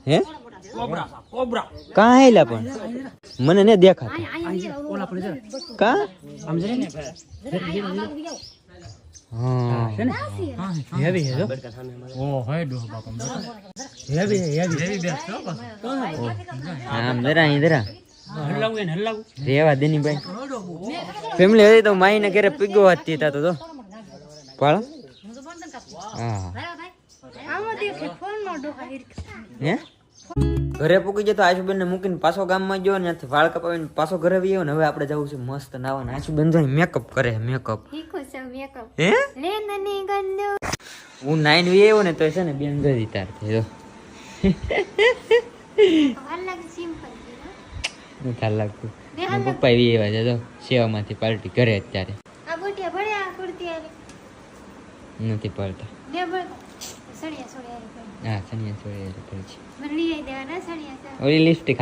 હે cobra cobra કાં હેલા પણ મને ને દેખાતા ઓલા પર જરા કા આમ જરા ને હા છે ને હેવી હે જો ઓ હે ડો બાપમ હેવી બેસ્ટ હો બસ આમ જરા અહીં જરા હલાવું રેવા દેની ભાઈ ફેમિલી હતી તો માઈને ઘરે પીગો હતી તા તો પાળ હા હે ઘરે પૂકી જતો આશુબેન ને મૂકીને પાછો ગામમાં ગયો ને ત્યાંથી વાળ કપાવીને પાછો ઘરે આવ્યો ને હવે આપણે જવું છે મસ્ત નાવા આશુબેન જો મેકઅપ કરે મેકઅપ હે હું નાઈન વી આવ્યો ને તો છે ને બેન ગઈ તાર થઈ નથી લાગતું પપ્પા વી આવ્યા છે તો સેવામાંથી પાર્ટી કરે અત્યારે નથી પડતા હા સણિયા છોડે ઓલી લિપસ્ટિક